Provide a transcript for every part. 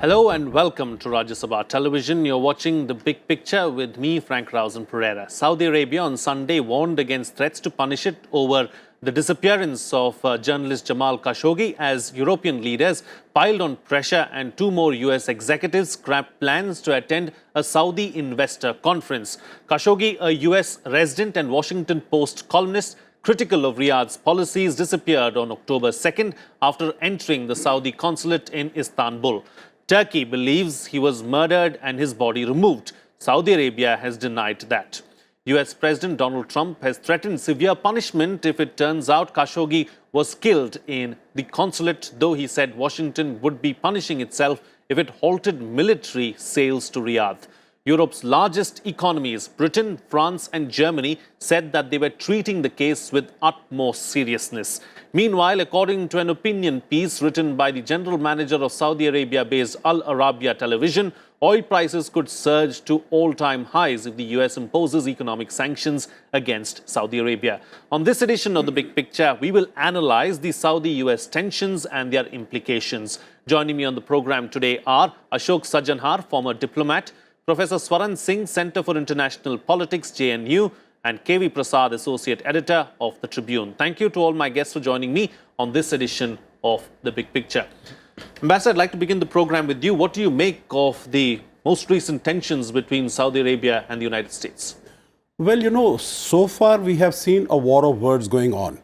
Hello and welcome to Rajya Sabha Television. You're watching The Big Picture with me, Frank Rausen Pereira. Saudi Arabia on Sunday warned against threats to punish it over the disappearance of journalist Jamal Khashoggi as European leaders piled on pressure and two more US executives scrapped plans to attend a Saudi investor conference. Khashoggi, a US resident and Washington Post columnist, critical of Riyadh's policies, disappeared on October 2nd after entering the Saudi consulate in Istanbul. Turkey believes he was murdered and his body removed. Saudi Arabia has denied that. US President Donald Trump has threatened severe punishment if it turns out Khashoggi was killed in the consulate, though he said Washington would be punishing itself if it halted military sales to Riyadh. Europe's largest economies, Britain, France and Germany, said that they were treating the case with utmost seriousness. Meanwhile, according to an opinion piece written by the general manager of Saudi Arabia-based Al Arabiya television, oil prices could surge to all-time highs if the US imposes economic sanctions against Saudi Arabia. On this edition of The Big Picture, we will analyze the Saudi-US tensions and their implications. Joining me on the program today are Ashok Sajjanhar, former diplomat, Professor Swaran Singh, Center for International Politics, JNU, and KV Prasad, Associate Editor of The Tribune. Thank you to all my guests for joining me on this edition of The Big Picture. Ambassador, I'd like to begin the program with you. What do you make of the most recent tensions between Saudi Arabia and the United States? Well, so far we have seen a war of words going on.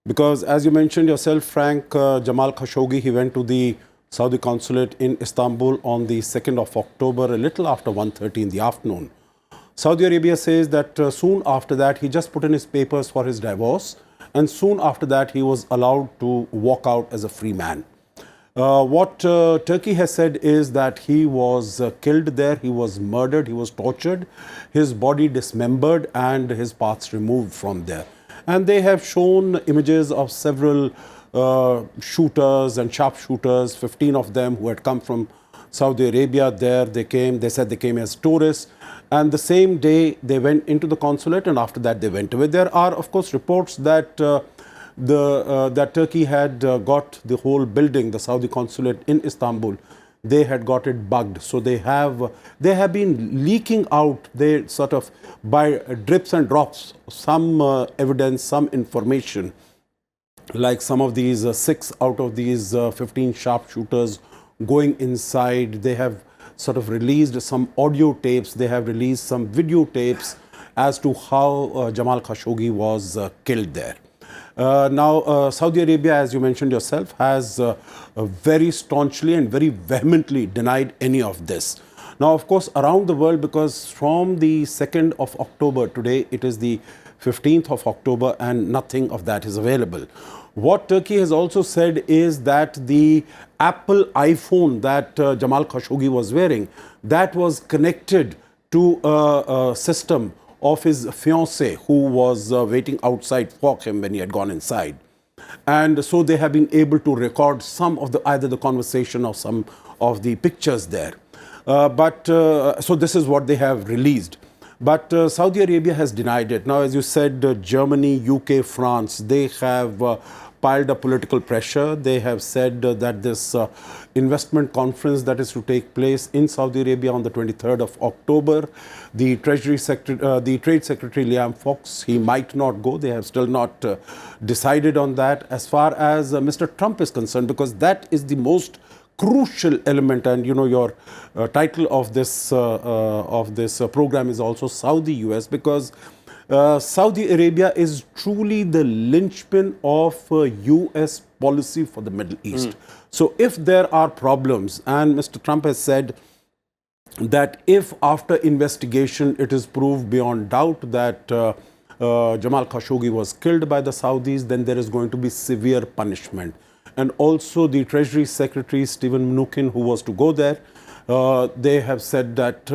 Because as you mentioned yourself, Frank, Jamal Khashoggi, he went to the Saudi consulate in Istanbul on the 2nd of October, a little after 1:30 in the afternoon. Saudi Arabia says that soon after that, he just put in his papers for his divorce. And soon after that, he was allowed to walk out as a free man. What Turkey has said is that he was killed there, he was murdered, he was tortured, his body dismembered and his parts removed from there. And they have shown images of several shooters and sharpshooters, 15 of them who had come from Saudi Arabia there. They said they came as tourists. And the same day they went into the consulate and after that they went away. There are, of course, reports that that Turkey had got the whole building, the Saudi consulate in Istanbul, they had got it bugged. So they have been leaking out, they sort of by drips and drops, some evidence, some information. Like some of these 6 out of these 15 sharpshooters going inside, they have sort of released some audio tapes, they have released some videotapes as to how Jamal Khashoggi was killed there. Now, Saudi Arabia, as you mentioned yourself, has very staunchly and very vehemently denied any of this. Now, of course, around the world, because from the 2nd of October, today it is the 15th of October and nothing of that is available. What Turkey has also said is that the Apple iPhone that Jamal Khashoggi was wearing, that was connected to a system of his fiancée who was waiting outside for him when he had gone inside. And so they have been able to record some of either the conversation or some of the pictures there. So this is what they have released. But Saudi Arabia has denied it. Now, as you said, Germany, UK, France, they have piled up political pressure. They have said that this investment conference that is to take place in Saudi Arabia on the 23rd of October, the Trade Secretary Liam Fox, he might not go. They have still not decided on that as far as Mr. Trump is concerned, because that is the most crucial element. And your title of this program is also Saudi-US, because Saudi Arabia is truly the linchpin of US policy for the Middle East. So if there are problems, and Mr. Trump has said that if after investigation it is proved beyond doubt that Jamal Khashoggi was killed by the Saudis, then there is going to be severe punishment. And also the Treasury Secretary, Stephen Mnuchin, who was to go there, they have said that,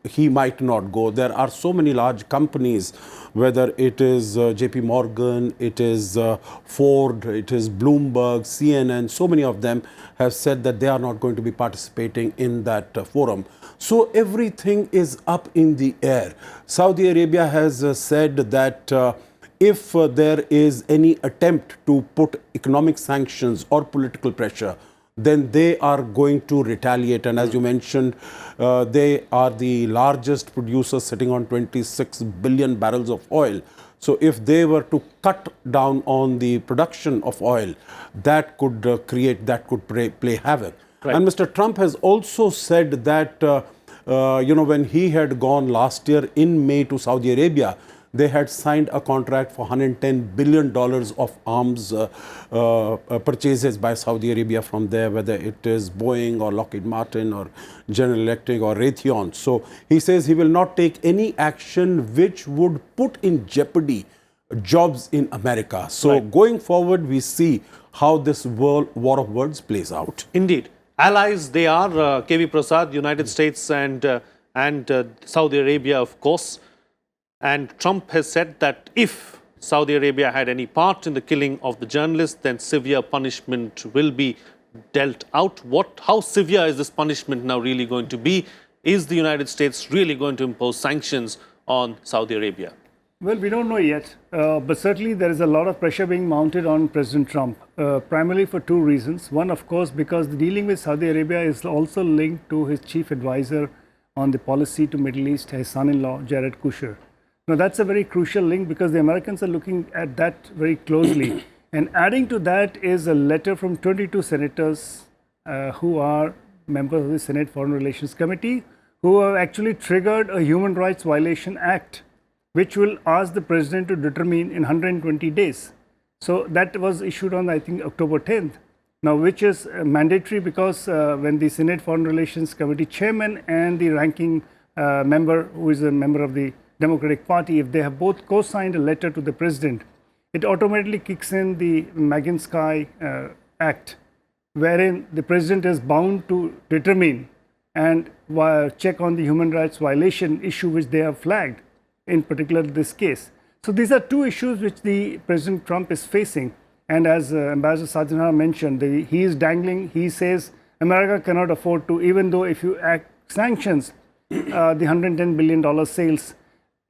he might not go. There are so many large companies, whether it is JP Morgan, it is Ford, it is Bloomberg, CNN, so many of them have said that they are not going to be participating in that forum. So everything is up in the air. Saudi Arabia has said that if there is any attempt to put economic sanctions or political pressure, then they are going to retaliate. And as you mentioned, they are the largest producer, sitting on 26 billion barrels of oil. So if they were to cut down on the production of oil, that could play havoc. Right. And Mr. Trump has also said that, when he had gone last year in May to Saudi Arabia, they had signed a contract for $110 billion of arms purchases by Saudi Arabia from there, whether it is Boeing or Lockheed Martin or General Electric or Raytheon. So he says he will not take any action which would put in jeopardy jobs in America. So going forward, we see how this war of words plays out. Indeed. Allies, they are KV Prasad, United States and Saudi Arabia, of course. And Trump has said that if Saudi Arabia had any part in the killing of the journalist, then severe punishment will be dealt out. How severe is this punishment now really going to be? Is the United States really going to impose sanctions on Saudi Arabia? Well, we don't know yet, but certainly there is a lot of pressure being mounted on President Trump, primarily for two reasons. One, of course, because the dealing with Saudi Arabia is also linked to his chief advisor on the policy to Middle East, his son-in-law, Jared Kushner. Now, that's a very crucial link because the Americans are looking at that very closely. And adding to that is a letter from 22 senators who are members of the Senate Foreign Relations Committee, who have actually triggered a Human Rights Violation Act, which will ask the president to determine in 120 days. So that was issued on, I think, October 10th. Now, which is mandatory because when the Senate Foreign Relations Committee chairman and the ranking member, who is a member of the Democratic Party, if they have both co-signed a letter to the president, it automatically kicks in the Magnitsky Act, wherein the president is bound to determine and check on the human rights violation issue which they have flagged, in particular this case. So these are two issues which the President Trump is facing. And as Ambassador Sajjanhar mentioned, he is dangling, he says America cannot afford to, even though if you act sanctions the $110 billion sales.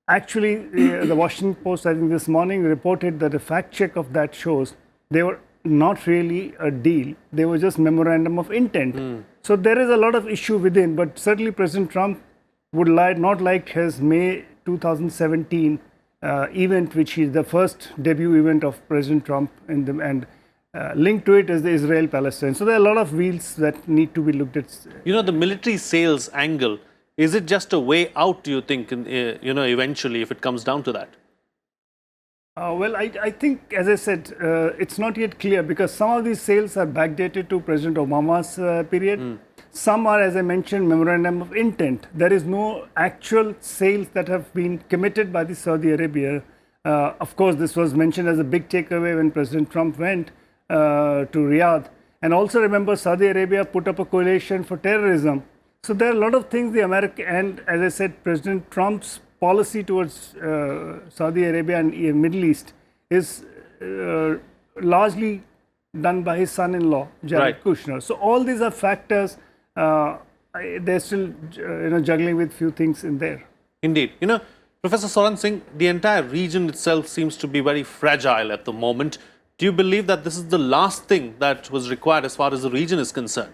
Actually, the Washington Post, I think this morning, reported that a fact check of that shows they were not really a deal. They were just memorandum of intent. So there is a lot of issue within, but certainly President Trump would not like his May 2017 event, which is the first debut event of President Trump, and linked to it is the Israel-Palestine. So there are a lot of wheels that need to be looked at. The military sales angle, is it just a way out, do you think, eventually, if it comes down to that? Well, I think, as I said, it's not yet clear because some of these sales are backdated to President Obama's period. Some are, as I mentioned, memorandum of intent. There is no actual sales that have been committed by the Saudi Arabia. Of course, this was mentioned as a big takeaway when President Trump went to Riyadh. And also remember, Saudi Arabia put up a coalition for terrorism. So there are a lot of things the American, and as I said, President Trump's policy towards Saudi Arabia and Middle East is largely done by his son-in-law, Jared Kushner. So all these are factors. They're still juggling with few things in there. Indeed. Professor Soran Singh, the entire region itself seems to be very fragile at the moment. Do you believe that this is the last thing that was required as far as the region is concerned?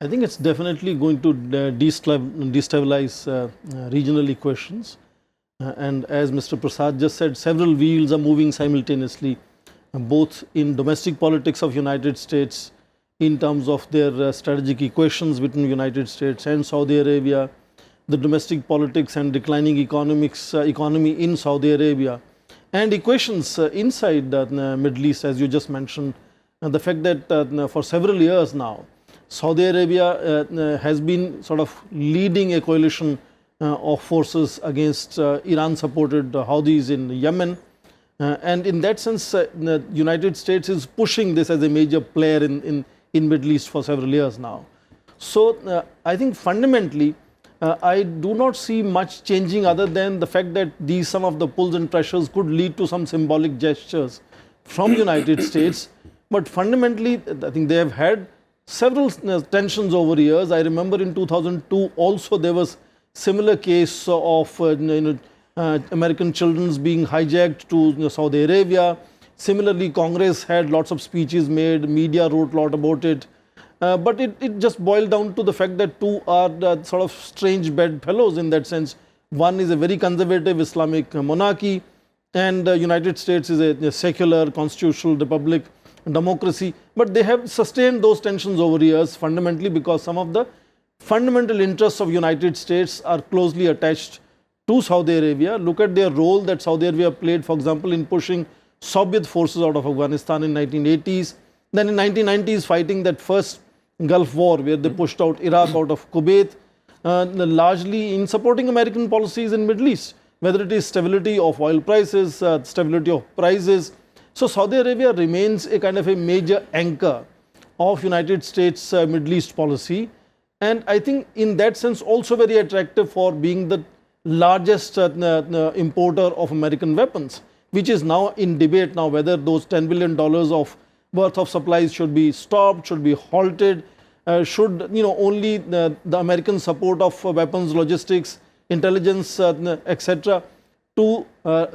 I think it's definitely going to destabilize regional equations. And as Mr. Prasad just said, several wheels are moving simultaneously, both in domestic politics of United States, in terms of their strategic equations between United States and Saudi Arabia, the domestic politics and declining economy in Saudi Arabia, and equations inside the Middle East, as you just mentioned, and the fact that for several years now, Saudi Arabia has been sort of leading a coalition of forces against Iran-supported Houthis in Yemen. And in that sense, the United States is pushing this as a major player in Middle East for several years now. So I think fundamentally, I do not see much changing other than the fact that some of the pulls and pressures could lead to some symbolic gestures from United States. But fundamentally, I think they have had several tensions over years. I remember in 2002 also there was similar case of American children being hijacked to Saudi Arabia. Similarly, Congress had lots of speeches made, media wrote a lot about it. But it just boiled down to the fact that two are sort of strange bedfellows in that sense. One is a very conservative Islamic monarchy, and the United States is a secular constitutional republic democracy. But they have sustained those tensions over years fundamentally because some of the fundamental interests of United States are closely attached to Saudi Arabia. Look at their role that Saudi Arabia played, for example, in pushing Soviet forces out of Afghanistan in 1980s. Then in 1990s, fighting that first Gulf War where they pushed out Iraq out of Kuwait, largely in supporting American policies in Middle East, whether it is stability of oil prices, stability of prices. So Saudi Arabia remains a kind of a major anchor of United States Middle East policy. And I think in that sense also very attractive for being the largest importer of American weapons, which is now in debate now whether those $10 billion of worth of supplies should be stopped, should be halted, should only the American support of weapons, logistics, intelligence, etc. to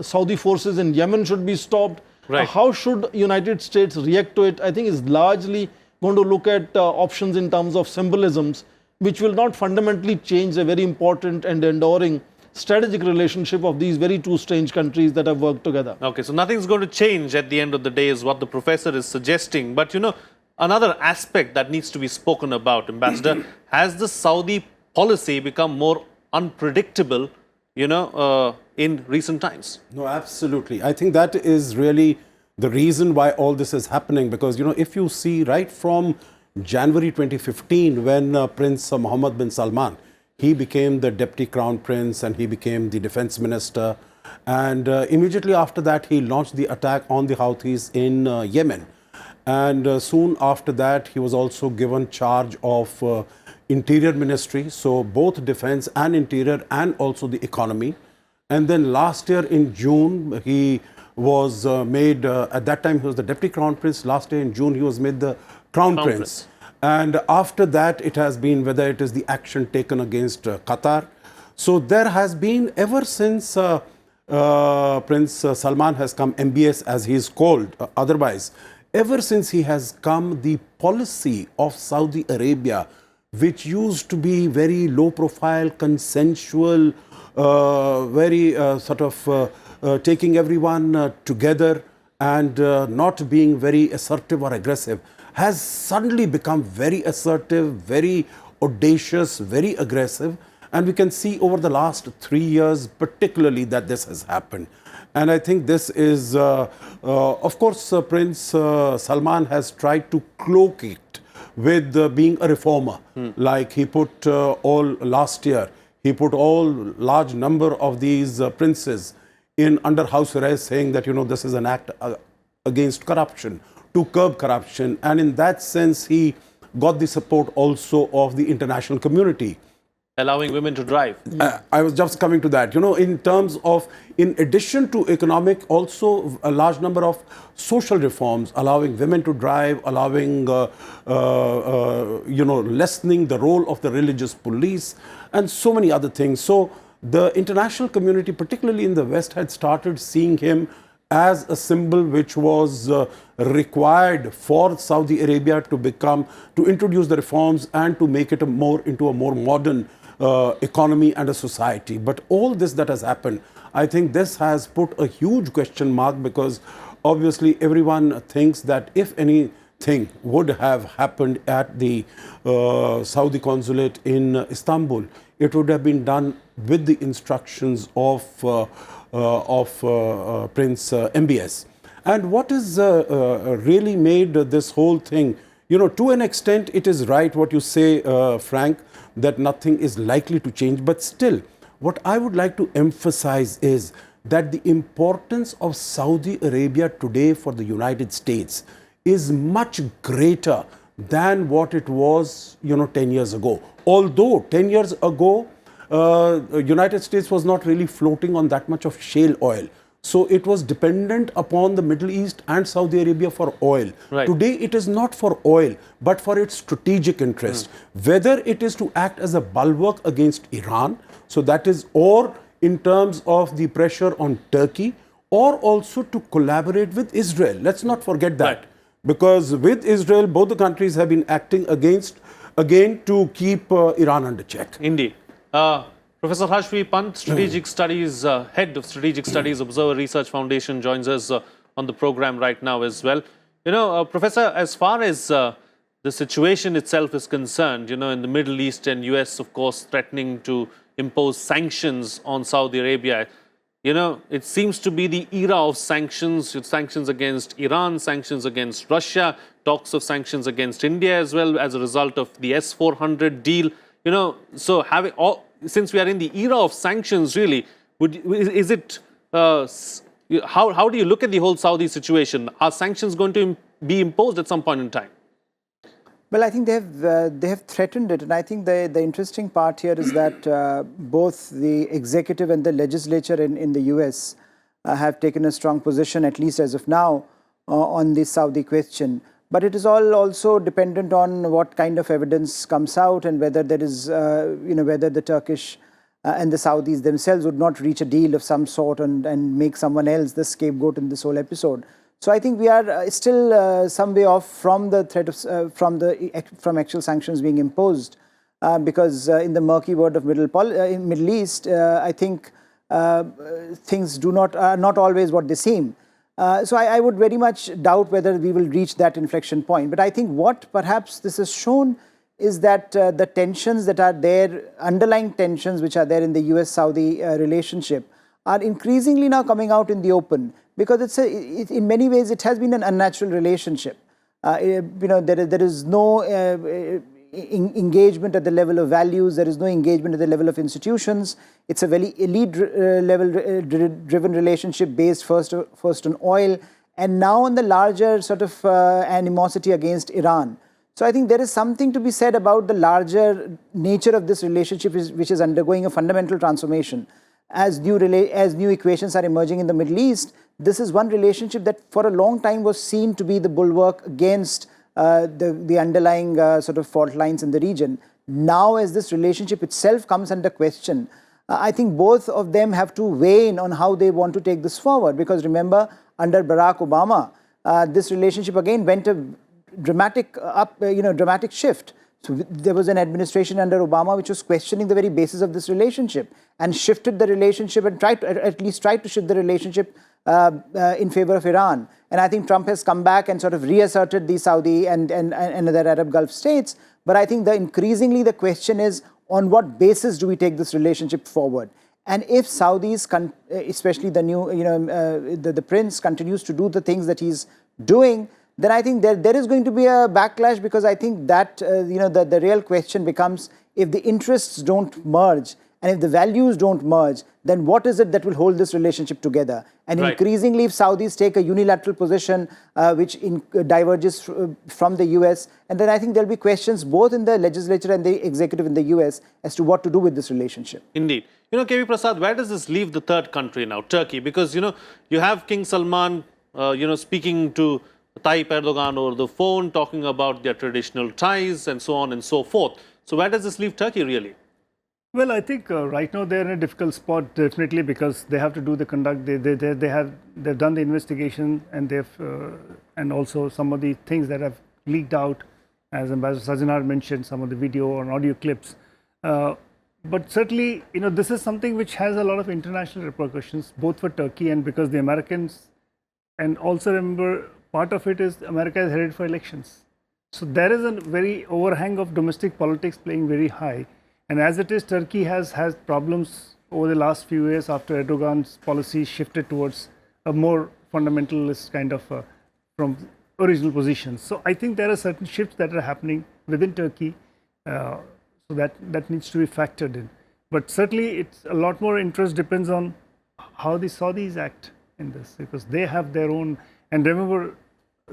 Saudi forces in Yemen should be stopped. Right. How should United States react to it? I think is largely going to look at options in terms of symbolisms, which will not fundamentally change a very important and enduring strategic relationship of these very two strange countries that have worked together. Okay, so nothing's going to change at the end of the day is what the professor is suggesting. But another aspect that needs to be spoken about, Ambassador, has the Saudi policy become more unpredictable, in recent times? No, absolutely. I think that is really the reason why all this is happening, because, if you see right from January 2015, when Prince Mohammed bin Salman, he became the deputy crown prince and he became the defense minister. And immediately after that, he launched the attack on the Houthis in Yemen. And soon after that, he was also given charge of interior ministry. So both defense and interior and also the economy. And then last year in June, he was made, at that time he was the deputy crown prince. Last year in June, he was made the crown prince. And after that, it has been, whether it is the action taken against Qatar. So there has been, ever since Prince Salman has come, MBS as he is called otherwise, ever since he has come, the policy of Saudi Arabia, which used to be very low profile, consensual, very taking everyone together and not being very assertive or aggressive, has suddenly become very assertive, very audacious, very aggressive. And we can see over the last 3 years, particularly, that this has happened. And I think this is, of course, Prince Salman has tried to cloak it with being a reformer. Like he put last year, he put all large number of these princes in under house arrest, saying that, this is an act against corruption, to curb corruption. And in that sense, he got the support also of the international community. Allowing women to drive. I was just coming to that. In terms of, in addition to economic, also a large number of social reforms, allowing women to drive, allowing, lessening the role of the religious police, and so many other things. So the international community, particularly in the West, had started seeing him as a symbol which was required for Saudi Arabia to introduce the reforms and to make it into a more modern economy and a society. But all this that has happened, I think this has put a huge question mark, because obviously everyone thinks that if anything would have happened at the Saudi consulate in Istanbul, it would have been done with the instructions of Prince MBS. And what is really made this whole thing, to an extent, it is right what you say, Frank, that nothing is likely to change. But still, what I would like to emphasize is that the importance of Saudi Arabia today for the United States is much greater than what it was, 10 years ago. Although 10 years ago, United States was not really floating on that much of shale oil. So it was dependent upon the Middle East and Saudi Arabia for oil. Right. Today it is not for oil, but for its strategic interest. Whether it is to act as a bulwark against Iran, so that is, or in terms of the pressure on Turkey, or also to collaborate with Israel. Let's not forget that. Right. because with Israel, both the countries have been acting again to keep Iran under check. Indeed. Professor Hashvi Pant, Strategic Studies, Head of Strategic Studies, Observer Research Foundation, joins us on the program right now as well. Professor, as far as the situation itself is concerned, in the Middle East and US, of course, threatening to impose sanctions on Saudi Arabia, it seems to be the era of sanctions, sanctions against Iran, sanctions against Russia, talks of sanctions against India as well as a result of the S-400 deal. So since we are in the era of sanctions, really, is it, how do you look at the whole Saudi situation? Are sanctions going to be imposed at some point in time? Well, I think they have threatened it, and I think the interesting part here is that both the executive and the legislature in the US have taken a strong position, at least as of now, on the Saudi question. But it is all also dependent on what kind of evidence comes out and whether there is, whether the Turkish and the Saudis themselves would not reach a deal of some sort and make someone else the scapegoat in this whole episode. So I think we are still some way off from the threat of from actual sanctions being imposed, because in the murky world of Middle East, I think things are not always what they seem. So I would very much doubt whether we will reach that inflection point. But I think what perhaps this has shown is that the tensions that are there, underlying tensions which are there in the US-Saudi relationship, are increasingly now coming out in the open, because in many ways it has been an unnatural relationship. There is no engagement at the level of values, there is no engagement at the level of institutions. It's a very elite level driven relationship based first on oil, and now on the larger sort of animosity against Iran. So I think there is something to be said about the larger nature of this relationship, which is undergoing a fundamental transformation. As new equations are emerging in the Middle East, this is one relationship that for a long time was seen to be the bulwark against the underlying sort of fault lines in the region. Now, as this relationship itself comes under question, I think both of them have to weigh in on how they want to take this forward. Because remember, under Barack Obama, this relationship again went a dramatic shift. So there was an administration under Obama which was questioning the very basis of this relationship and shifted the relationship and tried to shift the relationship in favor of Iran. And I think Trump has come back and sort of reasserted the Saudi and other Arab Gulf states. But I think increasingly the question is, on what basis do we take this relationship forward? And if Saudis, especially the new, the prince continues to do the things that he's doing, then I think there is going to be a backlash, because I think that the real question becomes, if the interests don't merge and if the values don't merge, then what is it that will hold this relationship together? And right. Increasingly, if Saudis take a unilateral position which diverges from the US, and then I think there'll be questions both in the legislature and the executive in the US as to what to do with this relationship. Indeed. KV Prasad, where does this leave the third country now, Turkey? Because, you have King Salman, speaking to Tayyip Erdogan over the phone, talking about their traditional ties and so on and so forth. So where does this leave Turkey really? Well, I think right now they're in a difficult spot, definitely, because they have to do the conduct. They've done the investigation, and and also some of the things that have leaked out, as Ambassador Sajinar mentioned, some of the video and audio clips. But certainly, this is something which has a lot of international repercussions, both for Turkey and because the Americans, and also remember, part of it is America is headed for elections. So there is a very overhang of domestic politics playing very high. And as it is, Turkey has problems over the last few years after Erdogan's policy shifted towards a more fundamentalist kind of from original positions. So I think there are certain shifts that are happening within Turkey, so that needs to be factored in. But certainly, it's a lot more interest depends on how the Saudis act in this, because they have their own. And remember,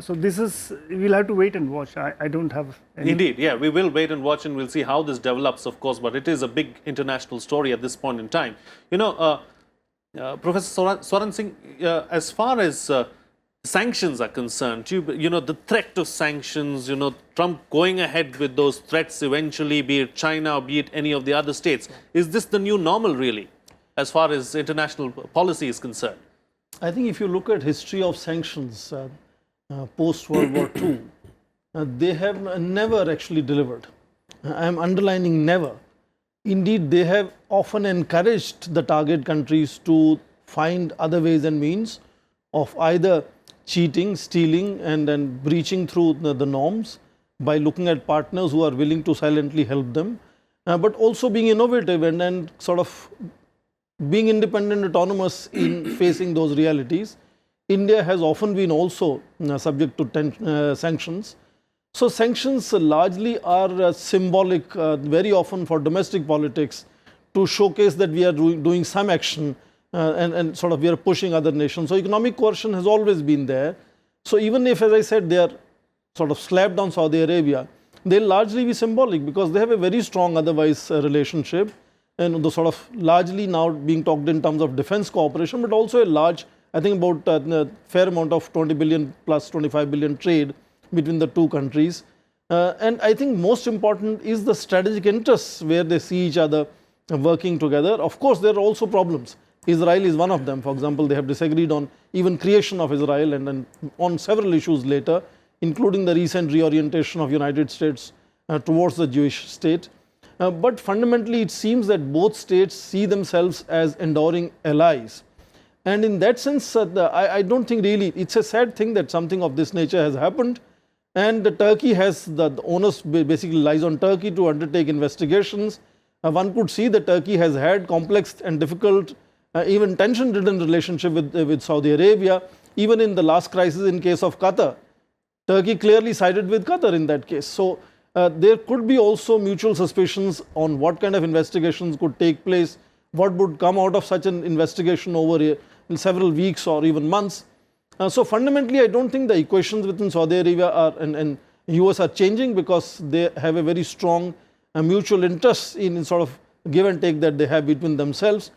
so this is, we'll have to wait and watch. I don't have any. Indeed, yeah, we will wait and watch, and we'll see how this develops, of course, but it is a big international story at this point in time. Professor Swaran Singh, as far as sanctions are concerned, the threat of sanctions, Trump going ahead with those threats eventually, be it China or be it any of the other states, is this the new normal really, as far as international policy is concerned? I think if you look at history of sanctions, post-World War II, they have never actually delivered. I am underlining never. Indeed, they have often encouraged the target countries to find other ways and means of either cheating, stealing, and then breaching through the norms by looking at partners who are willing to silently help them, but also being innovative and sort of being independent, autonomous in facing those realities. India has often been also subject to sanctions. So sanctions largely are symbolic, very often for domestic politics, to showcase that we are doing some action and sort of we are pushing other nations. So economic coercion has always been there. So even if, as I said, they are sort of slapped on Saudi Arabia, they'll largely be symbolic because they have a very strong otherwise relationship, and the sort of largely now being talked in terms of defense cooperation, but also a large, I think about a fair amount of 20 billion plus 25 billion trade between the two countries. And I think most important is the strategic interests where they see each other working together. Of course, there are also problems. Israel is one of them. For example, they have disagreed on even creation of Israel and then on several issues later, including the recent reorientation of United States towards the Jewish state. But fundamentally, it seems that both states see themselves as enduring allies. And in that sense, I don't think really, it's a sad thing that something of this nature has happened. And Turkey has, the onus basically lies on Turkey to undertake investigations. One could see that Turkey has had complex and difficult, even tension-ridden relationship with Saudi Arabia. Even in the last crisis in case of Qatar, Turkey clearly sided with Qatar in that case. So there could be also mutual suspicions on what kind of investigations could take place, what would come out of such an investigation over several weeks or even months. So fundamentally, I don't think the equations within Saudi Arabia and US are changing because they have a very strong mutual interest in sort of give and take that they have between themselves.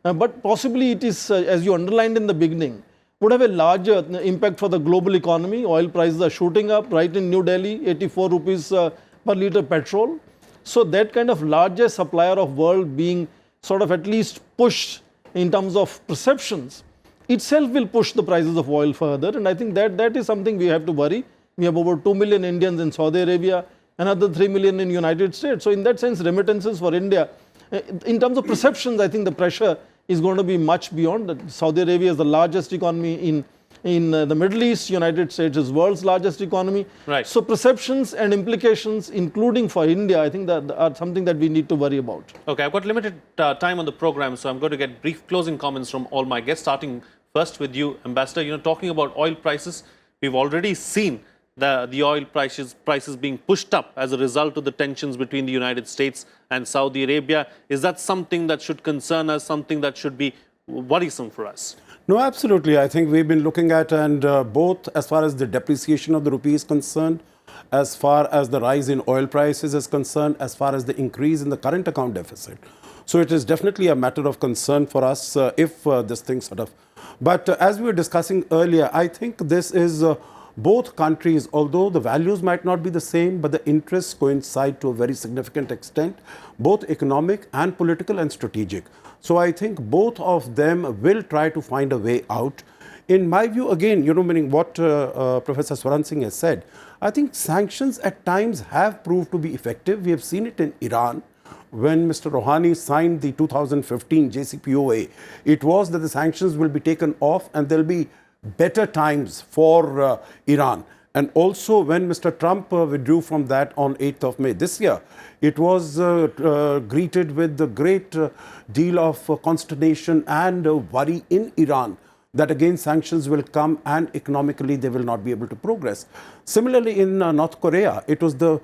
But possibly it is, as you underlined in the beginning, would have a larger impact for the global economy. Oil prices are shooting up right in New Delhi, 84 rupees per litre petrol. So that kind of larger supplier of world being sort of at least pushed in terms of perceptions itself will push the prices of oil further. And I think that is something we have to worry. We have over 2 million Indians in Saudi Arabia, another 3 million in United States. So in that sense, remittances for India, in terms of perceptions, I think the pressure is going to be much beyond. Saudi Arabia is the largest economy in the Middle East. United States is world's largest economy. Right. So perceptions and implications, including for India, I think that are something that we need to worry about. Okay, I've got limited time on the program, so I'm going to get brief closing comments from all my guests, starting first with you, Ambassador. You know, talking about oil prices, we've already seen the oil prices being pushed up as a result of the tensions between the United States and Saudi Arabia. Is that something that should concern us, something that should be worrisome for us? No, absolutely. I think we've been looking at, and both as far as the depreciation of the rupee is concerned, as far as the rise in oil prices is concerned, as far as the increase in the current account deficit. So it is definitely a matter of concern for us if this thing sort of... But as we were discussing earlier, I think this is both countries, although the values might not be the same, but the interests coincide to a very significant extent, both economic and political and strategic. So I think both of them will try to find a way out. In my view, again, you know, meaning what Professor Swaran Singh has said, I think sanctions at times have proved to be effective. We have seen it in Iran. When Mr. Rouhani signed the 2015 JCPOA, it was that the sanctions will be taken off and there will be better times for Iran. And also when Mr. Trump withdrew from that on 8th of May this year, it was greeted with a great deal of consternation and worry in Iran that again sanctions will come and economically they will not be able to progress. Similarly in North Korea, it was the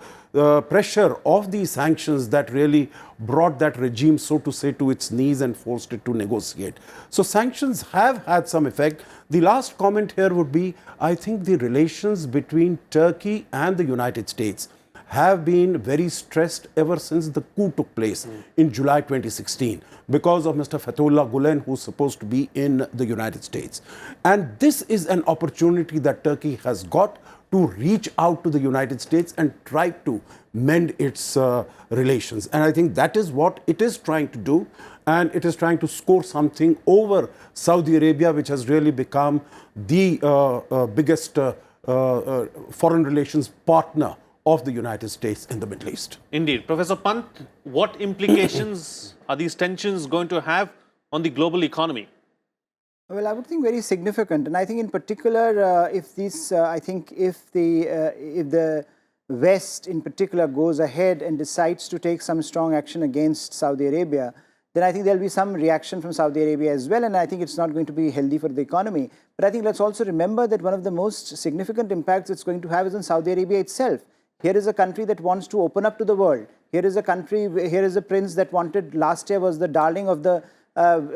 pressure of these sanctions that really brought that regime, so to say, to its knees and forced it to negotiate. So sanctions have had some effect. The last comment here would be, I think the relations between Turkey and the United States have been very stressed ever since the coup took place in July 2016 because of Mr. Fethullah Gulen, who's supposed to be in the United States. And this is an opportunity that Turkey has got to reach out to the United States and try to mend its relations. And I think that is what it is trying to do. And it is trying to score something over Saudi Arabia, which has really become the biggest foreign relations partner of the United States in the Middle East. Indeed. Professor Pant, what implications are these tensions going to have on the global economy? Well, I would think very significant, and I think in particular, if the West in particular goes ahead and decides to take some strong action against Saudi Arabia, then I think there'll be some reaction from Saudi Arabia as well, and I think it's not going to be healthy for the economy. But I think let's also remember that one of the most significant impacts it's going to have is on Saudi Arabia itself. Here is a country that wants to open up to the world. Here is a country, here is a prince that wanted, last year was the darling of the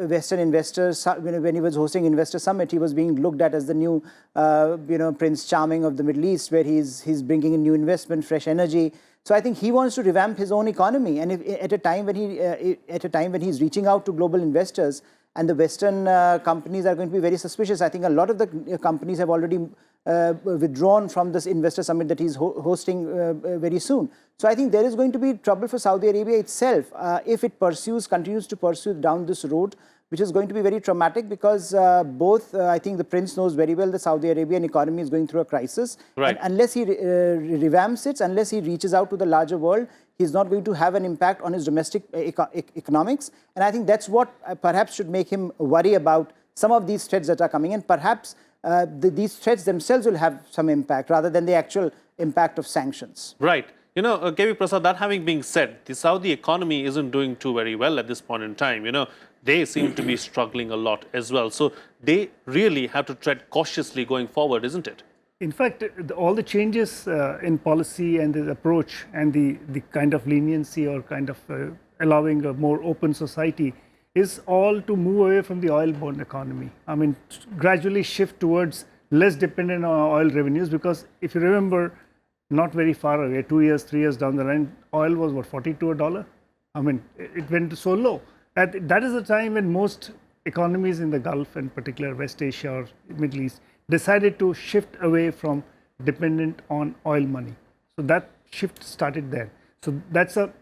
Western investors. When he was hosting Investor Summit, he was being looked at as the new, Prince Charming of the Middle East, where he's bringing in new investment, fresh energy. So I think he wants to revamp his own economy, and at a time when he's reaching out to global investors, and the Western companies are going to be very suspicious. I think a lot of the companies have already withdrawn from this investor summit that he's hosting very soon. So I think there is going to be trouble for Saudi Arabia itself if it continues to pursue down this road, which is going to be very traumatic because I think the prince knows very well the Saudi Arabian economy is going through a crisis. Right. And unless he revamps it, unless he reaches out to the larger world, he's not going to have an impact on his domestic economics. And I think that's what perhaps should make him worry about some of these threats that are coming in. Perhaps these threats themselves will have some impact rather than the actual impact of sanctions. Right. KV Prasad, that having been said, the Saudi economy isn't doing too very well at this point in time. They seem to be struggling a lot as well. So they really have to tread cautiously going forward, isn't it? In fact, all the changes in policy and the approach and the kind of leniency or kind of allowing a more open society is all to move away from the oil-borne economy. I mean, gradually shift towards less dependent on oil revenues, because if you remember, not very far away, 2 years, 3 years down the line, oil was what, 42 a dollar? I mean, it went so low. That is the time when most economies in the Gulf, in particular West Asia or Middle East, decided to shift away from dependent on oil money. So that shift started there. So that's a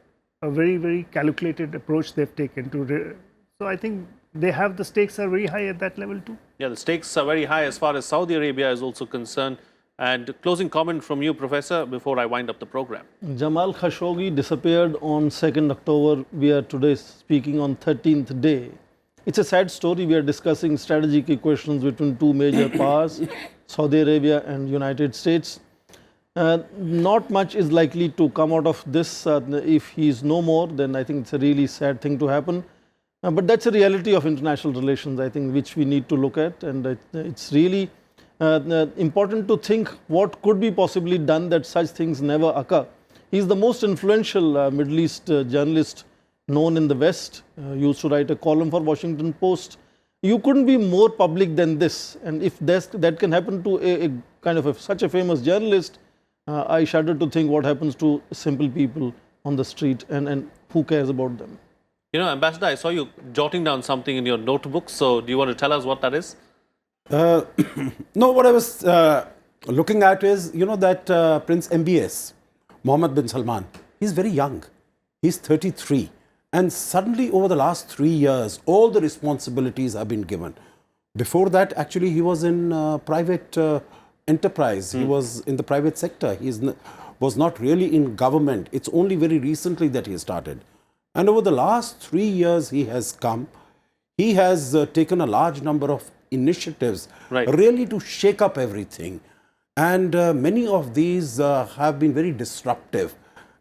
very, very calculated approach they've taken to. So I think the stakes are very high at that level too. Yeah, the stakes are very high as far as Saudi Arabia is also concerned. And closing comment from you, Professor, before I wind up the program. Jamal Khashoggi disappeared on 2nd October. We are today speaking on 13th day. It's a sad story. We are discussing strategic equations between two major powers, Saudi Arabia and United States. Not much is likely to come out of this. If he is no more, then I think it's a really sad thing to happen. But that's a reality of international relations, I think, which we need to look at. And it's really important to think what could be possibly done that such things never occur. He's the most influential Middle East journalist known in the West, used to write a column for Washington Post. You couldn't be more public than this. And if that can happen to a kind of such a famous journalist, I shudder to think what happens to simple people on the street and who cares about them. Ambassador, I saw you jotting down something in your notebook. So do you want to tell us what that is? No, what I was looking at is, that Prince MBS, Mohammed bin Salman, he's very young. He's 33. And suddenly, over the last 3 years, all the responsibilities have been given. Before that, actually, he was in private enterprise. He was in the private sector. He was not really in government. It's only very recently that he started. And over the last 3 years, he has taken a large number of initiatives, really to shake up everything. And many of these have been very disruptive.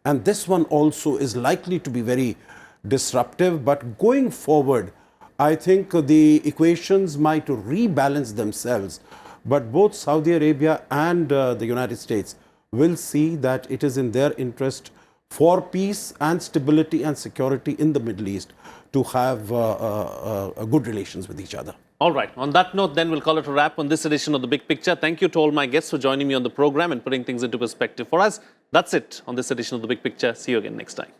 And this one also is likely to be very disruptive. But going forward, I think the equations might rebalance themselves. But both Saudi Arabia and the United States will see that it is in their interest for peace and stability and security in the Middle East to have good relations with each other. All right. On that note, then, we'll call it a wrap on this edition of The Big Picture. Thank you to all my guests for joining me on the program and putting things into perspective for us. That's it on this edition of The Big Picture. See you again next time.